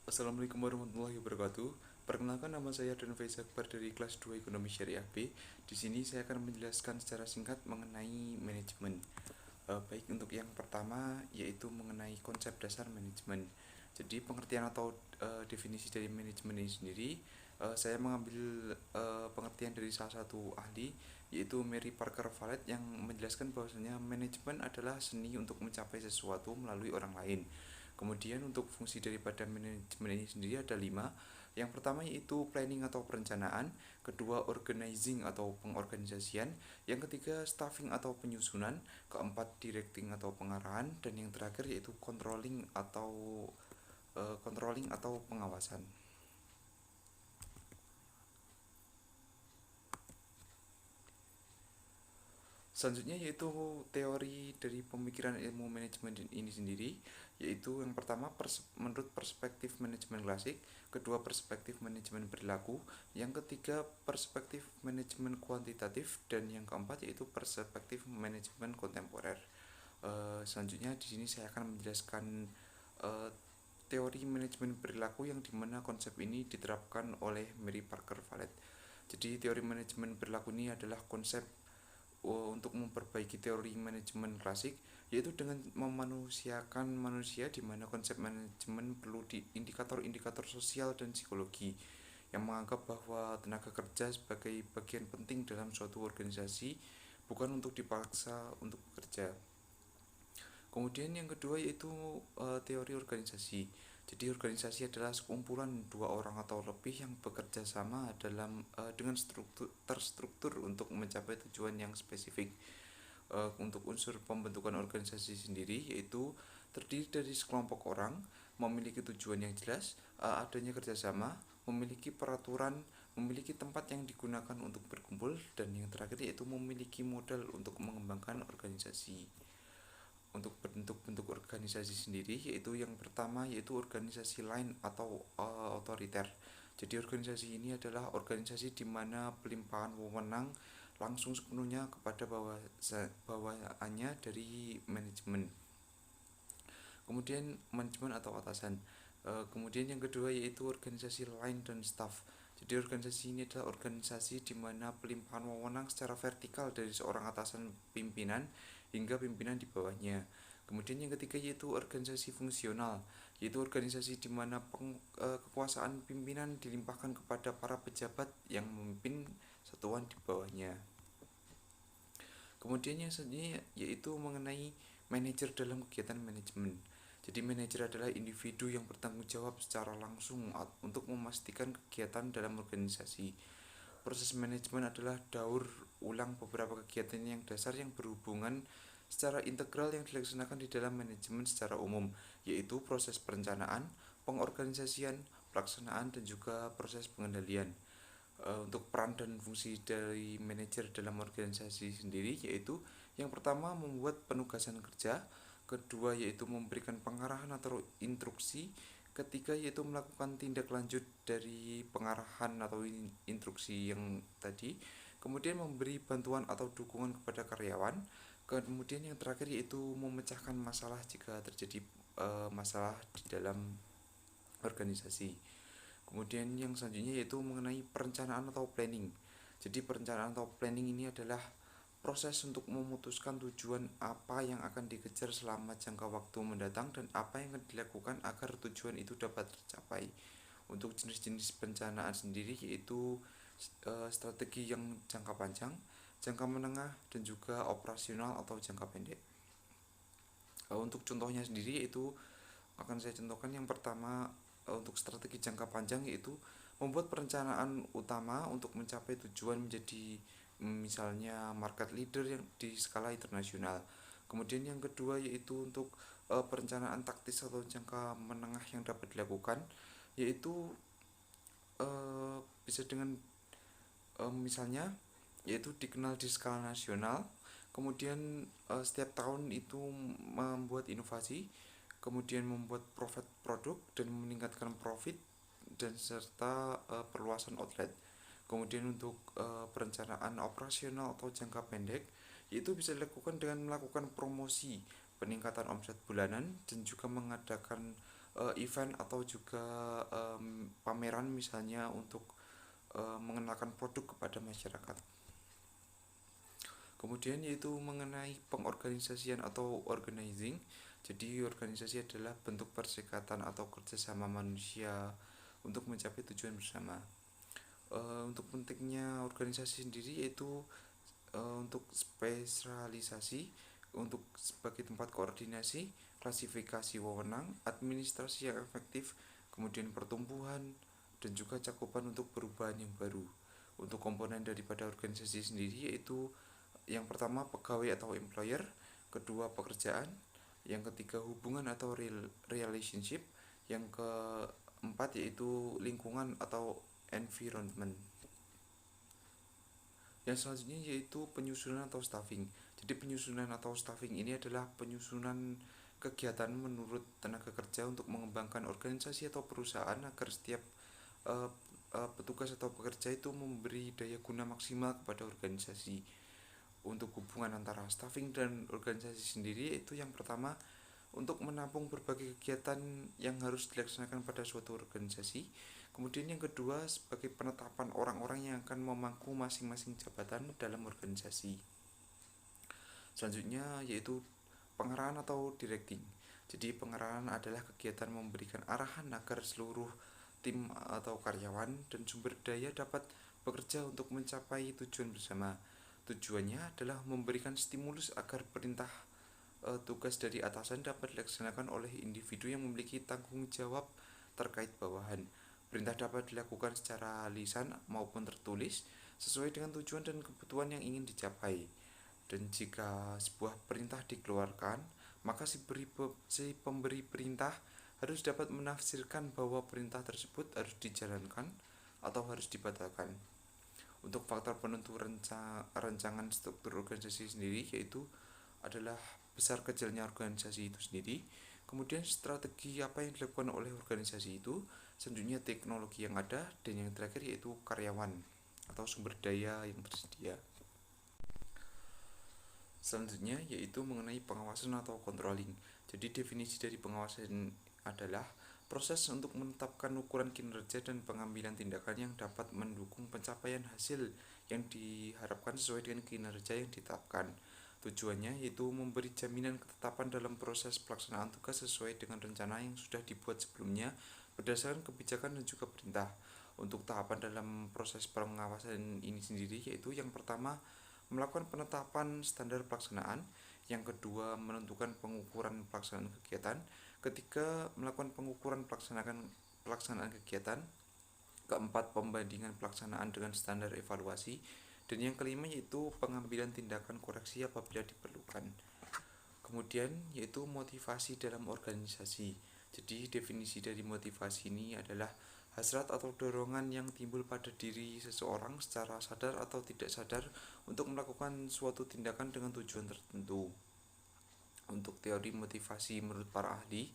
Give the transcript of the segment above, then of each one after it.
Assalamualaikum warahmatullahi wabarakatuh. Perkenalkan, nama saya Danfai Zakbar dari kelas 2 Ekonomi Syariah B. Di sini saya akan menjelaskan secara singkat mengenai manajemen. Baik, untuk yang pertama yaitu mengenai konsep dasar manajemen. Jadi pengertian atau definisi dari manajemen ini sendiri, saya mengambil pengertian dari salah satu ahli, yaitu Mary Parker Valet, yang menjelaskan bahwasanya manajemen adalah seni untuk mencapai sesuatu melalui orang lain. Kemudian untuk fungsi daripada manajemen ini sendiri ada 5. Yang pertama yaitu planning atau perencanaan, kedua organizing atau pengorganisasian, yang ketiga staffing atau penyusunan, keempat directing atau pengarahan, dan yang terakhir yaitu controlling atau pengawasan. Selanjutnya yaitu teori dari pemikiran ilmu manajemen ini sendiri, yaitu yang pertama menurut perspektif manajemen klasik, kedua perspektif manajemen perilaku, yang ketiga perspektif manajemen kuantitatif, dan yang keempat yaitu perspektif manajemen kontemporer. Selanjutnya di sini saya akan menjelaskan uh, teori manajemen perilaku yang dimana konsep ini diterapkan oleh Mary Parker Valet. Jadi teori manajemen perilaku ini adalah konsep untuk memperbaiki teori manajemen klasik, yaitu dengan memanusiakan manusia, di mana konsep manajemen perlu di indikator-indikator sosial dan psikologi yang menganggap bahwa tenaga kerja sebagai bagian penting dalam suatu organisasi, bukan untuk dipaksa untuk bekerja. Kemudian yang kedua yaitu teori organisasi. Jadi organisasi adalah sekumpulan dua orang atau lebih yang bekerja sama dengan terstruktur untuk mencapai tujuan yang spesifik. Untuk unsur pembentukan organisasi sendiri yaitu terdiri dari sekelompok orang, memiliki tujuan yang jelas, adanya kerjasama, memiliki peraturan, memiliki tempat yang digunakan untuk berkumpul, dan yang terakhir yaitu memiliki modal untuk mengembangkan organisasi. Untuk bentuk-bentuk organisasi sendiri yaitu yang pertama yaitu organisasi lain atau otoriter. Jadi organisasi ini adalah organisasi di mana pelimpahan wewenang langsung sepenuhnya kepada bawahannya dari manajemen. Kemudian manajemen atau atasan. Kemudian yang kedua yaitu organisasi line dan staff. Jadi organisasi ini adalah organisasi di mana pelimpahan wewenang secara vertikal dari seorang atasan pimpinan hingga pimpinan di bawahnya. Kemudian yang ketiga yaitu organisasi fungsional, yaitu organisasi di mana kekuasaan pimpinan dilimpahkan kepada para pejabat yang memimpin satuan di bawahnya. Kemudian yang selanjutnya yaitu mengenai manajer dalam kegiatan manajemen. Jadi manajer adalah individu yang bertanggung jawab secara langsung untuk memastikan kegiatan dalam organisasi. Proses manajemen adalah daur ulang beberapa kegiatan yang dasar yang berhubungan secara integral yang dilaksanakan di dalam manajemen secara umum, yaitu proses perencanaan, pengorganisasian, pelaksanaan, dan juga proses pengendalian. Untuk peran dan fungsi dari manajer dalam organisasi sendiri yaitu yang pertama membuat penugasan kerja, kedua yaitu memberikan pengarahan atau instruksi, ketiga yaitu melakukan tindak lanjut dari pengarahan atau instruksi yang tadi, kemudian memberi bantuan atau dukungan kepada karyawan, kemudian yang terakhir yaitu memecahkan masalah jika terjadi masalah di dalam organisasi. Kemudian yang selanjutnya yaitu mengenai perencanaan atau planning. Jadi perencanaan atau planning ini adalah proses untuk memutuskan tujuan apa yang akan dikejar selama jangka waktu mendatang dan apa yang akan dilakukan agar tujuan itu dapat tercapai. Untuk jenis-jenis perencanaan sendiri yaitu strategi yang jangka panjang, jangka menengah, dan juga operasional atau jangka pendek. Untuk contohnya sendiri yaitu akan saya contohkan yang pertama, untuk strategi jangka panjang yaitu membuat perencanaan utama untuk mencapai tujuan menjadi misalnya market leader yang di skala internasional. Kemudian yang kedua yaitu untuk perencanaan taktis atau jangka menengah yang dapat dilakukan yaitu bisa dengan misalnya yaitu dikenal di skala nasional. Kemudian setiap tahun itu membuat inovasi, kemudian membuat profit produk dan meningkatkan profit dan serta perluasan outlet. Kemudian untuk perencanaan operasional atau jangka pendek itu bisa dilakukan dengan melakukan promosi, peningkatan omset bulanan, dan juga mengadakan event atau juga pameran misalnya untuk mengenalkan produk kepada masyarakat. Kemudian yaitu mengenai pengorganisasian atau organizing. Jadi organisasi adalah bentuk perserikatan atau kerjasama manusia untuk mencapai tujuan bersama. Untuk pentingnya organisasi sendiri yaitu untuk spesialisasi, untuk sebagai tempat koordinasi, klasifikasi wewenang, administrasi yang efektif, kemudian pertumbuhan, dan juga cakupan untuk perubahan yang baru. Untuk komponen daripada organisasi sendiri yaitu yang pertama pegawai atau employer, kedua pekerjaan, yang ketiga hubungan atau relationship, yang keempat yaitu lingkungan atau environment. Yang selanjutnya yaitu penyusunan atau staffing. Jadi penyusunan atau staffing ini adalah penyusunan kegiatan menurut tenaga kerja untuk mengembangkan organisasi atau perusahaan agar setiap uh, petugas atau pekerja itu memberi daya guna maksimal kepada organisasi. Untuk hubungan antara staffing dan organisasi sendiri itu yang pertama untuk menampung berbagai kegiatan yang harus dilaksanakan pada suatu organisasi. Kemudian yang kedua sebagai penetapan orang-orang yang akan memangku masing-masing jabatan dalam organisasi. Selanjutnya yaitu pengarahan atau directing. Jadi pengarahan adalah kegiatan memberikan arahan agar seluruh tim atau karyawan dan sumber daya dapat bekerja untuk mencapai tujuan bersama. Tujuannya adalah memberikan stimulus agar perintah tugas dari atasan dapat dilaksanakan oleh individu yang memiliki tanggung jawab terkait bawahan. Perintah dapat dilakukan secara lisan maupun tertulis sesuai dengan tujuan dan kebutuhan yang ingin dicapai. Dan jika sebuah perintah dikeluarkan, maka si pemberi perintah harus dapat menafsirkan bahwa perintah tersebut harus dijalankan atau harus dibatalkan. Untuk faktor penentu rancangan struktur organisasi sendiri yaitu adalah besar kecilnya organisasi itu sendiri, kemudian strategi apa yang dilakukan oleh organisasi itu, selanjutnya teknologi yang ada, dan yang terakhir yaitu karyawan atau sumber daya yang tersedia. Selanjutnya yaitu mengenai pengawasan atau controlling. Jadi definisi dari pengawasan adalah proses untuk menetapkan ukuran kinerja dan pengambilan tindakan yang dapat mendukung pencapaian hasil yang diharapkan sesuai dengan kinerja yang ditetapkan. Tujuannya yaitu memberi jaminan ketetapan dalam proses pelaksanaan tugas sesuai dengan rencana yang sudah dibuat sebelumnya berdasarkan kebijakan dan juga perintah. Untuk tahapan dalam proses pengawasan ini sendiri yaitu yang pertama melakukan penetapan standar pelaksanaan, yang kedua menentukan pengukuran pelaksanaan kegiatan, ketiga melakukan pengukuran pelaksanaan kegiatan, keempat pembandingan pelaksanaan dengan standar evaluasi, dan yang kelima yaitu pengambilan tindakan koreksi apabila diperlukan. Kemudian yaitu motivasi dalam organisasi. Jadi definisi dari motivasi ini adalah hasrat atau dorongan yang timbul pada diri seseorang secara sadar atau tidak sadar untuk melakukan suatu tindakan dengan tujuan tertentu. Untuk teori motivasi menurut para ahli,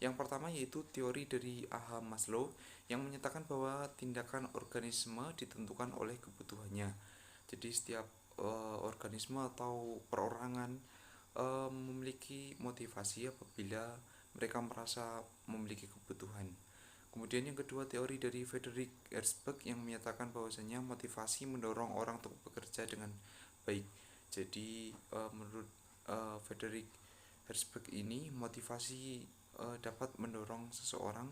yang pertama yaitu teori dari Abraham Maslow yang menyatakan bahwa tindakan organisme ditentukan oleh kebutuhannya. Jadi setiap organisme atau perorangan memiliki motivasi apabila mereka merasa memiliki kebutuhan. Kemudian yang kedua teori dari Frederick Herzberg yang menyatakan bahwasanya motivasi mendorong orang untuk bekerja dengan baik. Jadi menurut Frederick Herzberg ini motivasi dapat mendorong seseorang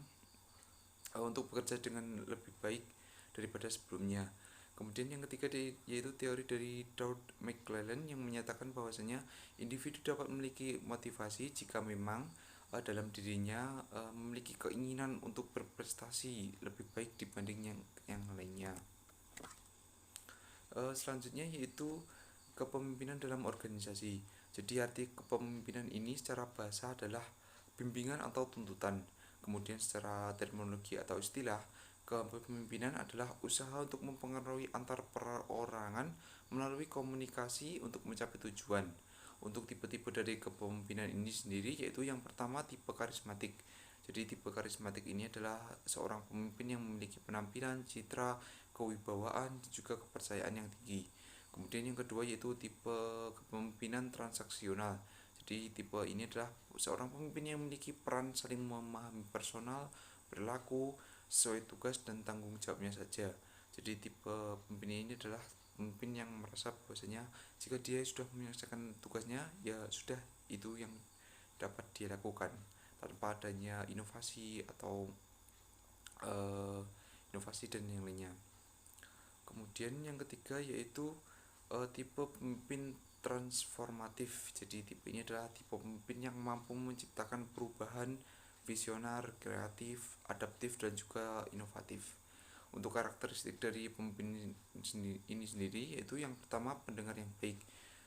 untuk bekerja dengan lebih baik daripada sebelumnya. Kemudian yang ketiga yaitu teori dari Doug McClellan yang menyatakan bahwasanya individu dapat memiliki motivasi jika memang dalam dirinya memiliki keinginan untuk berprestasi lebih baik dibanding yang lainnya. Selanjutnya yaitu kepemimpinan dalam organisasi. Jadi arti kepemimpinan ini secara bahasa adalah bimbingan atau tuntutan. Kemudian secara terminologi atau istilah, kepemimpinan adalah usaha untuk mempengaruhi antar perorangan melalui komunikasi untuk mencapai tujuan. Untuk tipe-tipe dari kepemimpinan ini sendiri yaitu yang pertama tipe karismatik. Jadi tipe karismatik ini adalah seorang pemimpin yang memiliki penampilan, citra, kewibawaan, dan juga kepercayaan yang tinggi. Kemudian yang kedua yaitu tipe kepemimpinan transaksional. Jadi tipe ini adalah seorang pemimpin yang memiliki peran saling memahami personal, berlaku sesuai tugas dan tanggung jawabnya saja. Jadi tipe pemimpin ini adalah pemimpin yang merasa bahwasanya jika dia sudah menyelesaikan tugasnya, ya sudah, itu yang dapat dia lakukan tanpa adanya inovasi atau eh, inovasi dan yang lainnya. Kemudian yang ketiga yaitu tipe pemimpin transformatif. Jadi tipe ini adalah tipe pemimpin yang mampu menciptakan perubahan, visioner, kreatif, adaptif dan juga inovatif. Untuk karakteristik dari pemimpin ini sendiri yaitu yang pertama, pendengar yang baik.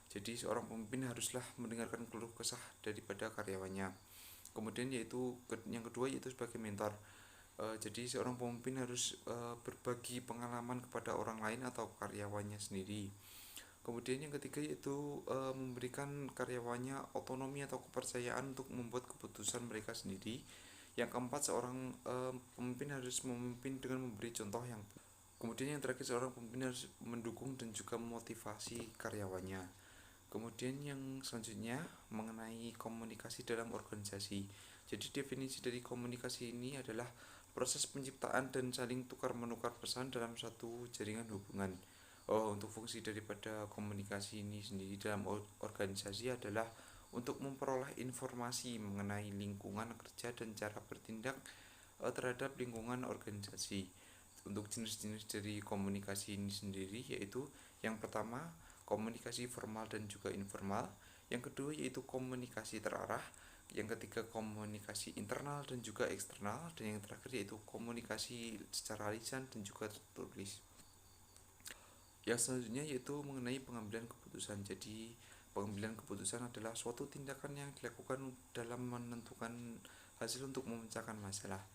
Jadi seorang pemimpin haruslah mendengarkan keluh kesah daripada karyawannya. Kemudian yaitu yang kedua yaitu sebagai mentor. Jadi seorang pemimpin harus berbagi pengalaman kepada orang lain atau karyawannya sendiri. Kemudian yang ketiga yaitu memberikan karyawannya otonomi atau kepercayaan untuk membuat keputusan mereka sendiri. Yang keempat, seorang pemimpin harus memimpin dengan memberi contoh yang. Kemudian yang terakhir, seorang pemimpin harus mendukung dan juga memotivasi karyawannya. Kemudian yang selanjutnya mengenai komunikasi dalam organisasi. Jadi definisi dari komunikasi ini adalah proses penciptaan dan saling tukar-menukar pesan dalam satu jaringan hubungan. Untuk fungsi daripada komunikasi ini sendiri dalam organisasi adalah untuk memperoleh informasi mengenai lingkungan kerja dan cara bertindak terhadap lingkungan organisasi. Untuk jenis-jenis dari komunikasi ini sendiri yaitu yang pertama, komunikasi formal dan juga informal. Yang kedua yaitu komunikasi terarah. Yang ketiga, komunikasi internal dan juga eksternal. Dan yang terakhir yaitu komunikasi secara lisan dan juga tertulis. Yang selanjutnya yaitu mengenai pengambilan keputusan. Jadi pengambilan keputusan adalah suatu tindakan yang dilakukan dalam menentukan hasil untuk memecahkan masalah.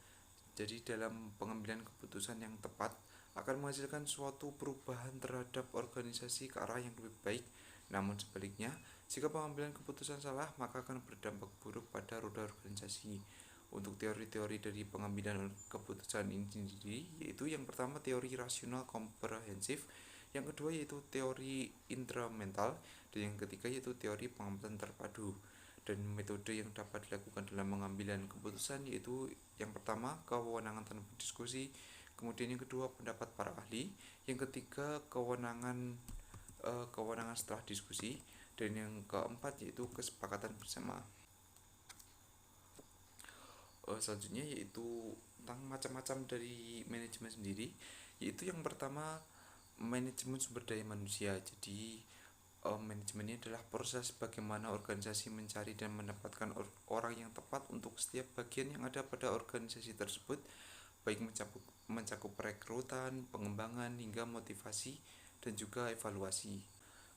Jadi dalam pengambilan keputusan yang tepat akan menghasilkan suatu perubahan terhadap organisasi ke arah yang lebih baik. Namun sebaliknya, jika pengambilan keputusan salah, maka akan berdampak buruk pada roda organisasi. Untuk teori-teori dari pengambilan keputusan ini sendiri, yaitu yang pertama teori rasional komprehensif, yang kedua yaitu teori instrumental, dan yang ketiga yaitu teori pengamatan terpadu. Dan metode yang dapat dilakukan dalam pengambilan keputusan yaitu yang pertama, kewenangan tanpa diskusi, kemudian yang kedua, pendapat para ahli, yang ketiga, kewenangan setelah diskusi, dan yang keempat yaitu kesepakatan bersama. Selanjutnya yaitu tentang macam-macam dari manajemen sendiri, yaitu yang pertama, manajemen sumber daya manusia. Jadi manajemen ini adalah proses bagaimana organisasi mencari dan mendapatkan orang yang tepat untuk setiap bagian yang ada pada organisasi tersebut, baik mencakup rekrutan, pengembangan, hingga motivasi dan juga evaluasi.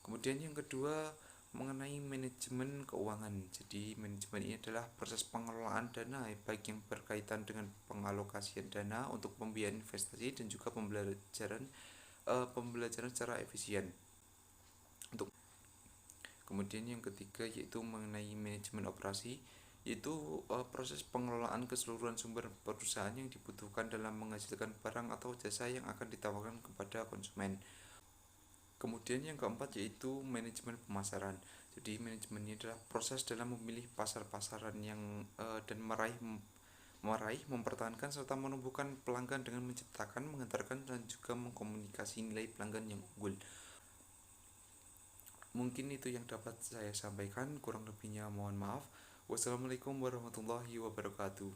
Kemudian yang kedua, mengenai manajemen keuangan. Jadi manajemen ini adalah proses pengelolaan dana baik yang berkaitan dengan pengalokasian dana untuk pembiayaan investasi dan juga pembelajaran secara efisien. Untuk kemudian yang ketiga yaitu mengenai manajemen operasi, yaitu proses pengelolaan keseluruhan sumber perusahaan yang dibutuhkan dalam menghasilkan barang atau jasa yang akan ditawarkan kepada konsumen. Kemudian yang keempat yaitu manajemen pemasaran. Jadi manajemen ini adalah proses dalam memilih pasar-pasaran yang dan meraih, mempertahankan serta menumbuhkan pelanggan dengan menciptakan, mengantarkan dan juga mengkomunikasi nilai pelanggan yang unggul. Mungkin itu yang dapat saya sampaikan, kurang lebihnya mohon maaf. Wassalamualaikum warahmatullahi wabarakatuh.